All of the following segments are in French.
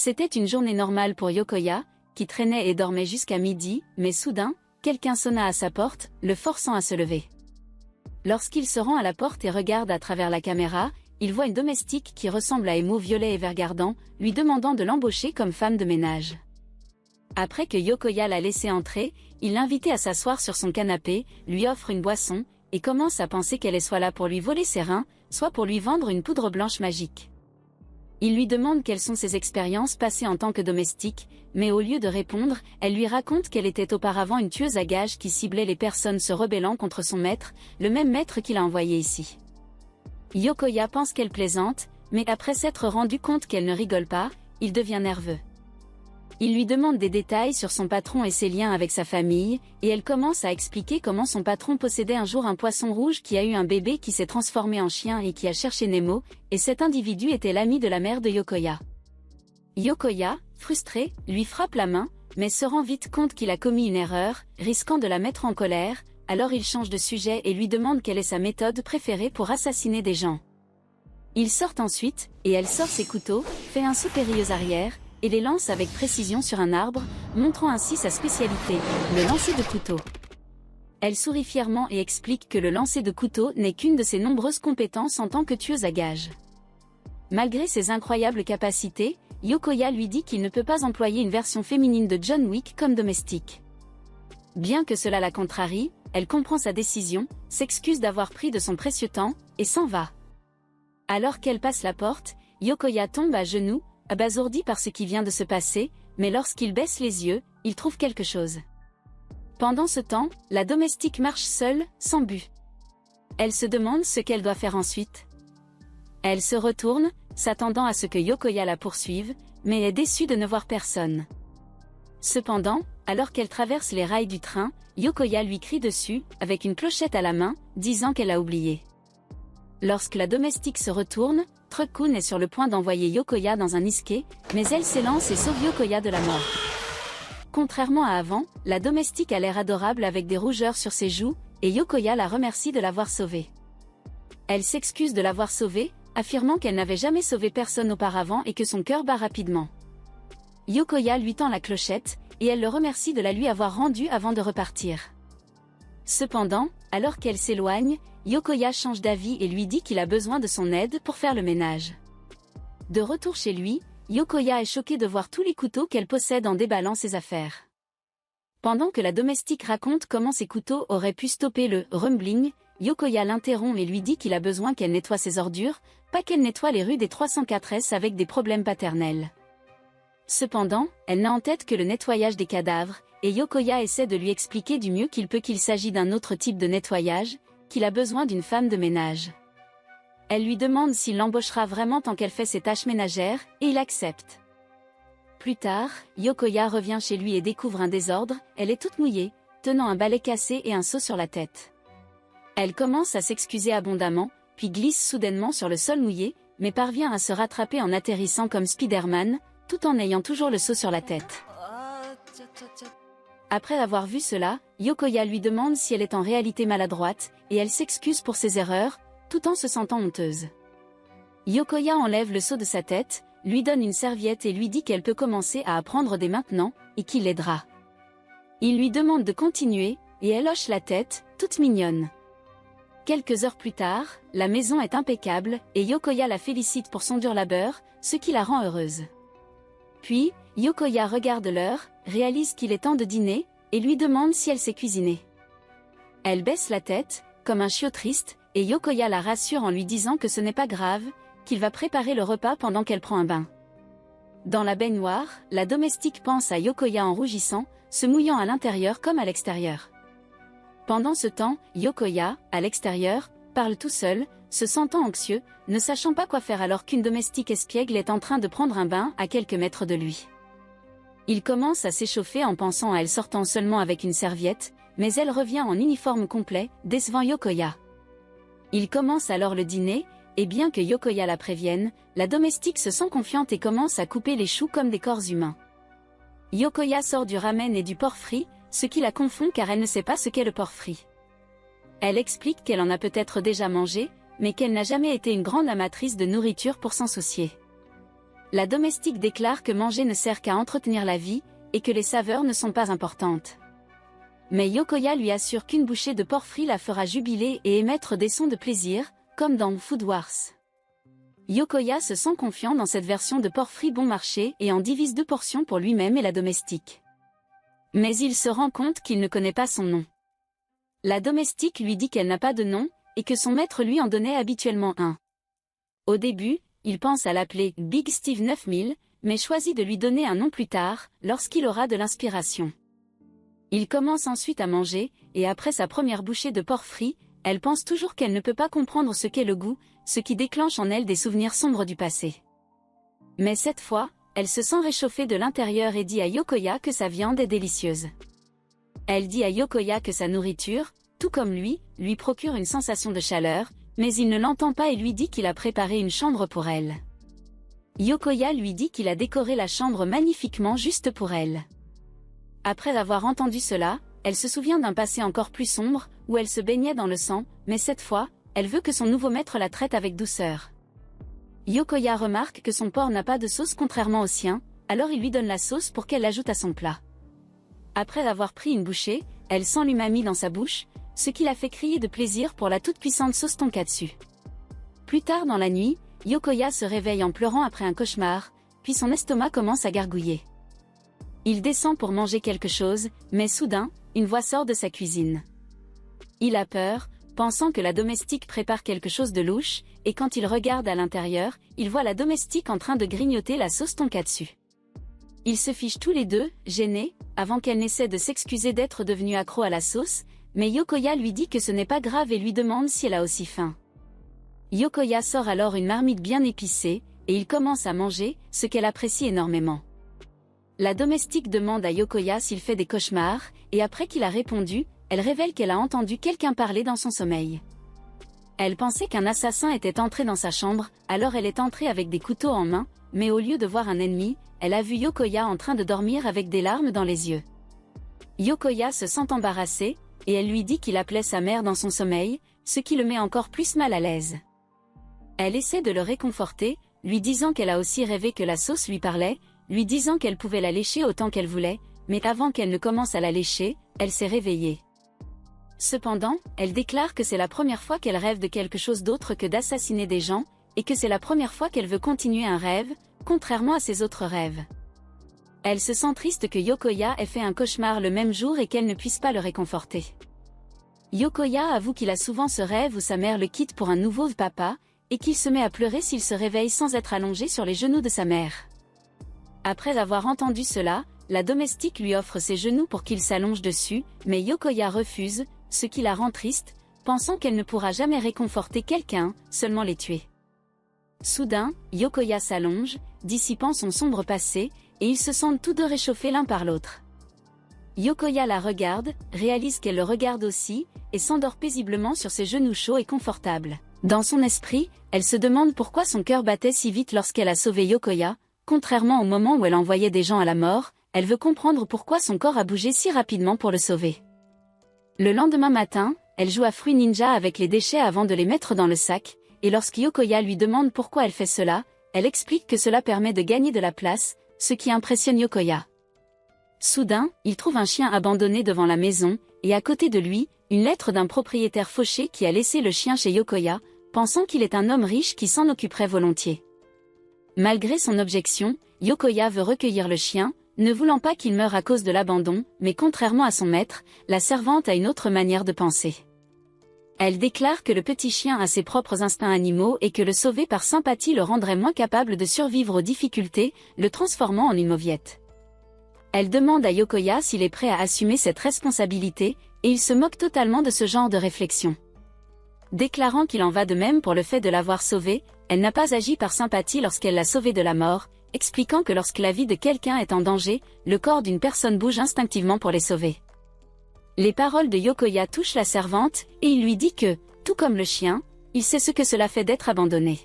C'était une journée normale pour Yokoya, qui traînait et dormait jusqu'à midi, mais soudain, quelqu'un sonna à sa porte, le forçant à se lever. Lorsqu'il se rend à la porte et regarde à travers la caméra, il voit une domestique qui ressemble à Emo violet et vert gardant, lui demandant de l'embaucher comme femme de ménage. Après que Yokoya l'a laissé entrer, il l'invitait à s'asseoir sur son canapé, lui offre une boisson, et commence à penser qu'elle est soit là pour lui voler ses reins, soit pour lui vendre une poudre blanche magique. Il lui demande quelles sont ses expériences passées en tant que domestique, mais au lieu de répondre, elle lui raconte qu'elle était auparavant une tueuse à gages qui ciblait les personnes se rebellant contre son maître, le même maître qu'il a envoyé ici. Yokoya pense qu'elle plaisante, mais après s'être rendu compte qu'elle ne rigole pas, il devient nerveux. Il lui demande des détails sur son patron et ses liens avec sa famille, et elle commence à expliquer comment son patron possédait un jour un poisson rouge qui a eu un bébé qui s'est transformé en chien et qui a cherché Nemo, et cet individu était l'ami de la mère de Yokoya. Yokoya, frustré, lui frappe la main, mais se rend vite compte qu'il a commis une erreur, risquant de la mettre en colère, alors il change de sujet et lui demande quelle est sa méthode préférée pour assassiner des gens. Ils sortent ensuite, et elle sort ses couteaux, fait un saut périlleux arrière, et les lance avec précision sur un arbre, montrant ainsi sa spécialité, le lancer de couteau. Elle sourit fièrement et explique que le lancer de couteau n'est qu'une de ses nombreuses compétences en tant que tueuse à gages. Malgré ses incroyables capacités, Yokoya lui dit qu'il ne peut pas employer une version féminine de John Wick comme domestique. Bien que cela la contrarie, elle comprend sa décision, s'excuse d'avoir pris de son précieux temps, et s'en va. Alors qu'elle passe la porte, Yokoya tombe à genoux, abasourdi par ce qui vient de se passer, mais lorsqu'il baisse les yeux, il trouve quelque chose. Pendant ce temps, la domestique marche seule, sans but. Elle se demande ce qu'elle doit faire ensuite. Elle se retourne, s'attendant à ce que Yokoya la poursuive, mais est déçue de ne voir personne. Cependant, alors qu'elle traverse les rails du train, Yokoya lui crie dessus, avec une clochette à la main, disant qu'elle a oublié. Lorsque la domestique se retourne, Truck-kun est sur le point d'envoyer Yokoya dans un iske, mais elle s'élance et sauve Yokoya de la mort. Contrairement à avant, la domestique a l'air adorable avec des rougeurs sur ses joues, et Yokoya la remercie de l'avoir sauvée. Elle s'excuse de l'avoir sauvée, affirmant qu'elle n'avait jamais sauvé personne auparavant et que son cœur bat rapidement. Yokoya lui tend la clochette, et elle le remercie de la lui avoir rendue avant de repartir. Cependant, alors qu'elle s'éloigne, Yokoya change d'avis et lui dit qu'il a besoin de son aide pour faire le ménage. De retour chez lui, Yokoya est choqué de voir tous les couteaux qu'elle possède en déballant ses affaires. Pendant que la domestique raconte comment ses couteaux auraient pu stopper le « rumbling », Yokoya l'interrompt et lui dit qu'il a besoin qu'elle nettoie ses ordures, pas qu'elle nettoie les rues des 304S avec des problèmes paternels. Cependant, elle n'a en tête que le nettoyage des cadavres, et Yokoya essaie de lui expliquer du mieux qu'il peut qu'il s'agit d'un autre type de nettoyage, qu'il a besoin d'une femme de ménage. Elle lui demande s'il l'embauchera vraiment tant qu'elle fait ses tâches ménagères, et il accepte. Plus tard, Yokoya revient chez lui et découvre un désordre, elle est toute mouillée, tenant un balai cassé et un seau sur la tête. Elle commence à s'excuser abondamment, puis glisse soudainement sur le sol mouillé, mais parvient à se rattraper en atterrissant comme Spider-Man, tout en ayant toujours le seau sur la tête. Après avoir vu cela, Yokoya lui demande si elle est en réalité maladroite, et elle s'excuse pour ses erreurs, tout en se sentant honteuse. Yokoya enlève le seau de sa tête, lui donne une serviette et lui dit qu'elle peut commencer à apprendre dès maintenant, et qu'il l'aidera. Il lui demande de continuer, et elle hoche la tête, toute mignonne. Quelques heures plus tard, la maison est impeccable, et Yokoya la félicite pour son dur labeur, ce qui la rend heureuse. Puis, Yokoya regarde l'heure, réalise qu'il est temps de dîner, et lui demande si elle sait cuisiner. Elle baisse la tête, comme un chiot triste, et Yokoya la rassure en lui disant que ce n'est pas grave, qu'il va préparer le repas pendant qu'elle prend un bain. Dans la baignoire, la domestique pense à Yokoya en rougissant, se mouillant à l'intérieur comme à l'extérieur. Pendant ce temps, Yokoya, à l'extérieur, parle tout seul, se sentant anxieux, ne sachant pas quoi faire alors qu'une domestique espiègle est en train de prendre un bain à quelques mètres de lui. Il commence à s'échauffer en pensant à elle sortant seulement avec une serviette, mais elle revient en uniforme complet, décevant Yokoya. Il commence alors le dîner, et bien que Yokoya la prévienne, la domestique se sent confiante et commence à couper les choux comme des corps humains. Yokoya sort du ramen et du porc frit, ce qui la confond car elle ne sait pas ce qu'est le porc frit. Elle explique qu'elle en a peut-être déjà mangé, mais qu'elle n'a jamais été une grande amatrice de nourriture pour s'en soucier. La domestique déclare que manger ne sert qu'à entretenir la vie, et que les saveurs ne sont pas importantes. Mais Yokoya lui assure qu'une bouchée de porc frit la fera jubiler et émettre des sons de plaisir, comme dans Food Wars. Yokoya se sent confiant dans cette version de porc frit bon marché et en divise 2 portions pour lui-même et la domestique. Mais il se rend compte qu'il ne connaît pas son nom. La domestique lui dit qu'elle n'a pas de nom, et que son maître lui en donnait habituellement un. Au début, il pense à l'appeler Big Steve 9000, mais choisit de lui donner un nom plus tard, lorsqu'il aura de l'inspiration. Il commence ensuite à manger, et après sa première bouchée de porc frit, elle pense toujours qu'elle ne peut pas comprendre ce qu'est le goût, ce qui déclenche en elle des souvenirs sombres du passé. Mais cette fois, elle se sent réchauffée de l'intérieur et dit à Yokoya que sa viande est délicieuse. Elle dit à Yokoya que sa nourriture, tout comme lui procure une sensation de chaleur, mais il ne l'entend pas et lui dit qu'il a préparé une chambre pour elle. Yokoya lui dit qu'il a décoré la chambre magnifiquement juste pour elle. Après avoir entendu cela, elle se souvient d'un passé encore plus sombre, où elle se baignait dans le sang, mais cette fois, elle veut que son nouveau maître la traite avec douceur. Yokoya remarque que son porc n'a pas de sauce contrairement au sien, alors il lui donne la sauce pour qu'elle l'ajoute à son plat. Après avoir pris une bouchée, elle sent l'umami dans sa bouche, ce qui la fait crier de plaisir pour la toute-puissante sauce tonkatsu. Plus tard dans la nuit, Yokoya se réveille en pleurant après un cauchemar, puis son estomac commence à gargouiller. Il descend pour manger quelque chose, mais soudain, une voix sort de sa cuisine. Il a peur, pensant que la domestique prépare quelque chose de louche, et quand il regarde à l'intérieur, il voit la domestique en train de grignoter la sauce tonkatsu. Ils se fichent tous les deux, gênés, avant qu'elle n'essaie de s'excuser d'être devenue accro à la sauce, mais Yokoya lui dit que ce n'est pas grave et lui demande si elle a aussi faim. Yokoya sort alors une marmite bien épicée, et il commence à manger, ce qu'elle apprécie énormément. La domestique demande à Yokoya s'il fait des cauchemars, et après qu'il a répondu, elle révèle qu'elle a entendu quelqu'un parler dans son sommeil. Elle pensait qu'un assassin était entré dans sa chambre, alors elle est entrée avec des couteaux en main, mais au lieu de voir un ennemi, elle a vu Yokoya en train de dormir avec des larmes dans les yeux. Yokoya se sent embarrassée, et elle lui dit qu'il appelait sa mère dans son sommeil, ce qui le met encore plus mal à l'aise. Elle essaie de le réconforter, lui disant qu'elle a aussi rêvé que la sauce lui parlait, lui disant qu'elle pouvait la lécher autant qu'elle voulait, mais avant qu'elle ne commence à la lécher, elle s'est réveillée. Cependant, elle déclare que c'est la première fois qu'elle rêve de quelque chose d'autre que d'assassiner des gens, et que c'est la première fois qu'elle veut continuer un rêve, contrairement à ses autres rêves. Elle se sent triste que Yokoya ait fait un cauchemar le même jour et qu'elle ne puisse pas le réconforter. Yokoya avoue qu'il a souvent ce rêve où sa mère le quitte pour un nouveau papa, et qu'il se met à pleurer s'il se réveille sans être allongé sur les genoux de sa mère. Après avoir entendu cela, la domestique lui offre ses genoux pour qu'il s'allonge dessus, mais Yokoya refuse, ce qui la rend triste, pensant qu'elle ne pourra jamais réconforter quelqu'un, seulement les tuer. Soudain, Yokoya s'allonge, dissipant son sombre passé, et ils se sentent tous deux réchauffés l'un par l'autre. Yokoya la regarde, réalise qu'elle le regarde aussi, et s'endort paisiblement sur ses genoux chauds et confortables. Dans son esprit, elle se demande pourquoi son cœur battait si vite lorsqu'elle a sauvé Yokoya. Contrairement au moment où elle envoyait des gens à la mort, elle veut comprendre pourquoi son corps a bougé si rapidement pour le sauver. Le lendemain matin, elle joue à Fruit Ninja avec les déchets avant de les mettre dans le sac, et lorsque Yokoya lui demande pourquoi elle fait cela, elle explique que cela permet de gagner de la place, ce qui impressionne Yokoya. Soudain, il trouve un chien abandonné devant la maison, et à côté de lui, une lettre d'un propriétaire fauché qui a laissé le chien chez Yokoya, pensant qu'il est un homme riche qui s'en occuperait volontiers. Malgré son objection, Yokoya veut recueillir le chien, ne voulant pas qu'il meure à cause de l'abandon, mais contrairement à son maître, la servante a une autre manière de penser. Elle déclare que le petit chien a ses propres instincts animaux et que le sauver par sympathie le rendrait moins capable de survivre aux difficultés, le transformant en une mauviette. Elle demande à Yokoya s'il est prêt à assumer cette responsabilité, et il se moque totalement de ce genre de réflexion. Déclarant qu'il en va de même pour le fait de l'avoir sauvé, elle n'a pas agi par sympathie lorsqu'elle l'a sauvé de la mort, expliquant que lorsque la vie de quelqu'un est en danger, le corps d'une personne bouge instinctivement pour les sauver. Les paroles de Yokoya touchent la servante, et il lui dit que, tout comme le chien, il sait ce que cela fait d'être abandonné.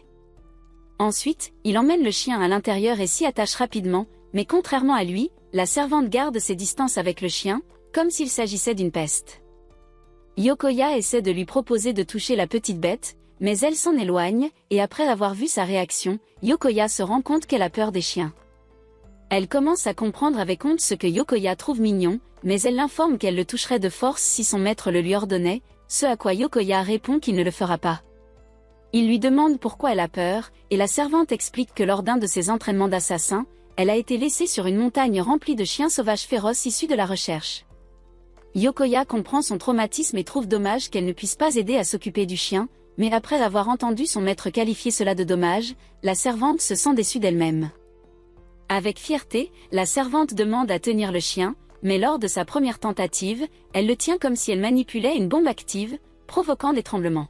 Ensuite, il emmène le chien à l'intérieur et s'y attache rapidement, mais contrairement à lui, la servante garde ses distances avec le chien, comme s'il s'agissait d'une peste. Yokoya essaie de lui proposer de toucher la petite bête, mais elle s'en éloigne, et après avoir vu sa réaction, Yokoya se rend compte qu'elle a peur des chiens. Elle commence à comprendre avec honte ce que Yokoya trouve mignon, mais elle l'informe qu'elle le toucherait de force si son maître le lui ordonnait, ce à quoi Yokoya répond qu'il ne le fera pas. Il lui demande pourquoi elle a peur, et la servante explique que lors d'un de ses entraînements d'assassin, elle a été laissée sur une montagne remplie de chiens sauvages féroces issus de la recherche. Yokoya comprend son traumatisme et trouve dommage qu'elle ne puisse pas aider à s'occuper du chien, mais après avoir entendu son maître qualifier cela de dommage, la servante se sent déçue d'elle-même. Avec fierté, la servante demande à tenir le chien, mais lors de sa première tentative, elle le tient comme si elle manipulait une bombe active, provoquant des tremblements.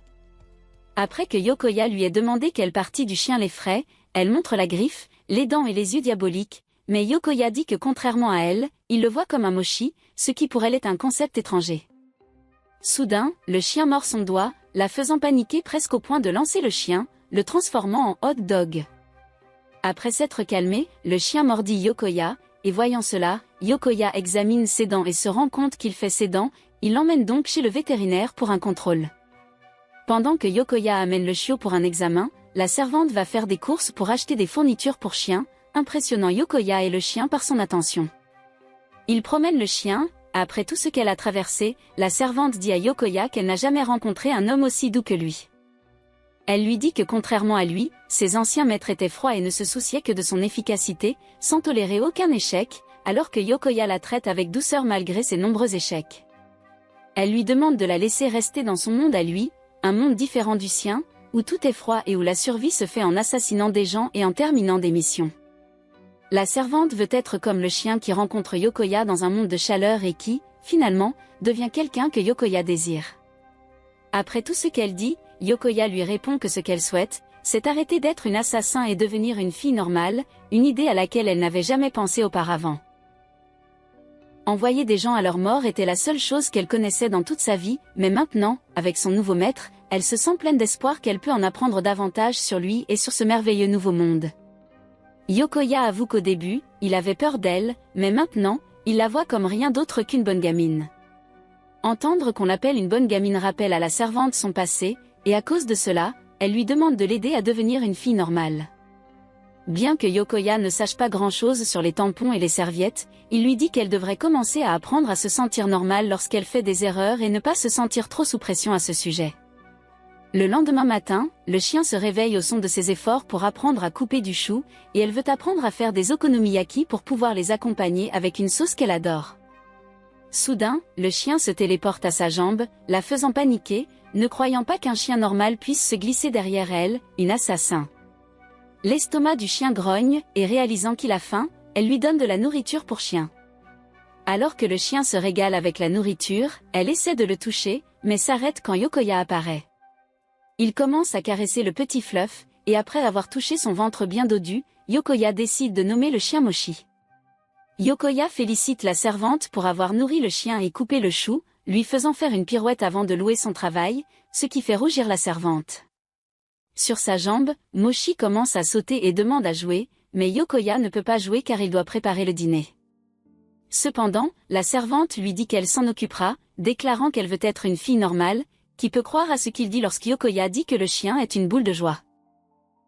Après que Yokoya lui ait demandé quelle partie du chien l'effraie, elle montre la griffe, les dents et les yeux diaboliques, mais Yokoya dit que contrairement à elle, il le voit comme un mochi, ce qui pour elle est un concept étranger. Soudain, le chien mord son doigt, la faisant paniquer presque au point de lancer le chien, le transformant en hot dog. Après s'être calmé, le chien mordit Yokoya, et voyant cela, Yokoya examine ses dents et se rend compte qu'il fait ses dents, il l'emmène donc chez le vétérinaire pour un contrôle. Pendant que Yokoya amène le chiot pour un examen, la servante va faire des courses pour acheter des fournitures pour chiens, impressionnant Yokoya et le chien par son attention. Il promène le chien, après tout ce qu'elle a traversé, la servante dit à Yokoya qu'elle n'a jamais rencontré un homme aussi doux que lui. Elle lui dit que contrairement à lui, ses anciens maîtres étaient froids et ne se souciaient que de son efficacité, sans tolérer aucun échec, alors que Yokoya la traite avec douceur malgré ses nombreux échecs. Elle lui demande de la laisser rester dans son monde à lui, un monde différent du sien, où tout est froid et où la survie se fait en assassinant des gens et en terminant des missions. La servante veut être comme le chien qui rencontre Yokoya dans un monde de chaleur et qui, finalement, devient quelqu'un que Yokoya désire. Après tout ce qu'elle dit, Yokoya lui répond que ce qu'elle souhaite, c'est arrêter d'être une assassin et devenir une fille normale, une idée à laquelle elle n'avait jamais pensé auparavant. Envoyer des gens à leur mort était la seule chose qu'elle connaissait dans toute sa vie, mais maintenant, avec son nouveau maître, elle se sent pleine d'espoir qu'elle peut en apprendre davantage sur lui et sur ce merveilleux nouveau monde. Yokoya avoue qu'au début, il avait peur d'elle, mais maintenant, il la voit comme rien d'autre qu'une bonne gamine. Entendre qu'on l'appelle une bonne gamine rappelle à la servante son passé, et à cause de cela, elle lui demande de l'aider à devenir une fille normale. Bien que Yokoya ne sache pas grand-chose sur les tampons et les serviettes, il lui dit qu'elle devrait commencer à apprendre à se sentir normale lorsqu'elle fait des erreurs et ne pas se sentir trop sous pression à ce sujet. Le lendemain matin, le chien se réveille au son de ses efforts pour apprendre à couper du chou, et elle veut apprendre à faire des okonomiyaki pour pouvoir les accompagner avec une sauce qu'elle adore. Soudain, le chien se téléporte à sa jambe, la faisant paniquer, ne croyant pas qu'un chien normal puisse se glisser derrière elle, une assassin. L'estomac du chien grogne, et réalisant qu'il a faim, elle lui donne de la nourriture pour chien. Alors que le chien se régale avec la nourriture, elle essaie de le toucher, mais s'arrête quand Yokoya apparaît. Il commence à caresser le petit Fluff, et après avoir touché son ventre bien dodu, Yokoya décide de nommer le chien Mochi. Yokoya félicite la servante pour avoir nourri le chien et coupé le chou, lui faisant faire une pirouette avant de louer son travail, ce qui fait rougir la servante. Sur sa jambe, Mochi commence à sauter et demande à jouer, mais Yokoya ne peut pas jouer car il doit préparer le dîner. Cependant, la servante lui dit qu'elle s'en occupera, déclarant qu'elle veut être une fille normale, qui peut croire à ce qu'il dit lorsque Yokoya dit que le chien est une boule de joie.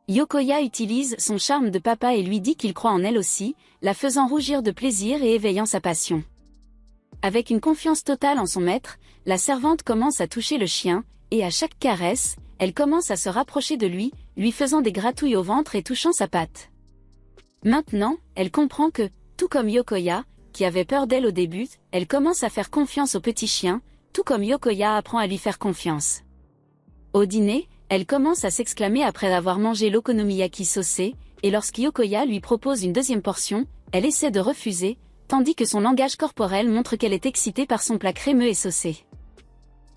Yokoya utilise son charme de papa et lui dit qu'il croit en elle aussi, la faisant rougir de plaisir et éveillant sa passion. Avec une confiance totale en son maître, la servante commence à toucher le chien, et à chaque caresse, elle commence à se rapprocher de lui, lui faisant des gratouilles au ventre et touchant sa patte. Maintenant, elle comprend que, tout comme Yokoya, qui avait peur d'elle au début, elle commence à faire confiance au petit chien, tout comme Yokoya apprend à lui faire confiance. Au dîner, elle commence à s'exclamer après avoir mangé l'okonomiyaki saucé, et lorsque Yokoya lui propose une deuxième portion, elle essaie de refuser, tandis que son langage corporel montre qu'elle est excitée par son plat crémeux et saucé.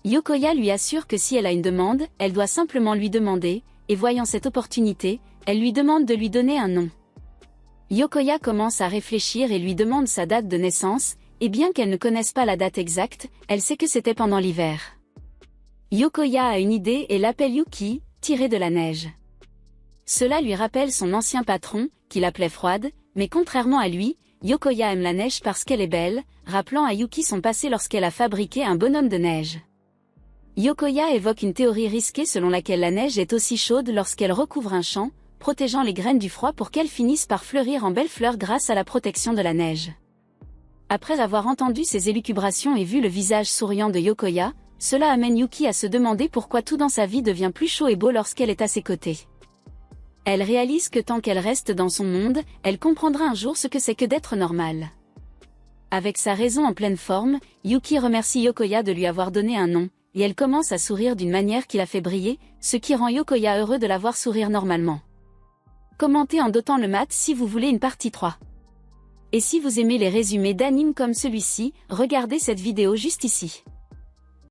Yokoya lui assure que si elle a une demande, elle doit simplement lui demander, et voyant cette opportunité, elle lui demande de lui donner un nom. Yokoya commence à réfléchir et lui demande sa date de naissance, et bien qu'elle ne connaisse pas la date exacte, elle sait que c'était pendant l'hiver. Yokoya a une idée et l'appelle Yuki, tiré de la neige. Cela lui rappelle son ancien patron, qui l'appelait froide, mais contrairement à lui, Yokoya aime la neige parce qu'elle est belle, rappelant à Yuki son passé lorsqu'elle a fabriqué un bonhomme de neige. Yokoya évoque une théorie risquée selon laquelle la neige est aussi chaude lorsqu'elle recouvre un champ, protégeant les graines du froid pour qu'elles finissent par fleurir en belles fleurs grâce à la protection de la neige. Après avoir entendu ces élucubrations et vu le visage souriant de Yokoya, cela amène Yuki à se demander pourquoi tout dans sa vie devient plus chaud et beau lorsqu'elle est à ses côtés. Elle réalise que tant qu'elle reste dans son monde, elle comprendra un jour ce que c'est que d'être normale. Avec sa raison en pleine forme, Yuki remercie Yokoya de lui avoir donné un nom, et elle commence à sourire d'une manière qui la fait briller, ce qui rend Yokoya heureux de la voir sourire normalement. Commentez en dotant le mat si vous voulez une partie 3. Et si vous aimez les résumés d'animes comme celui-ci, regardez cette vidéo juste ici.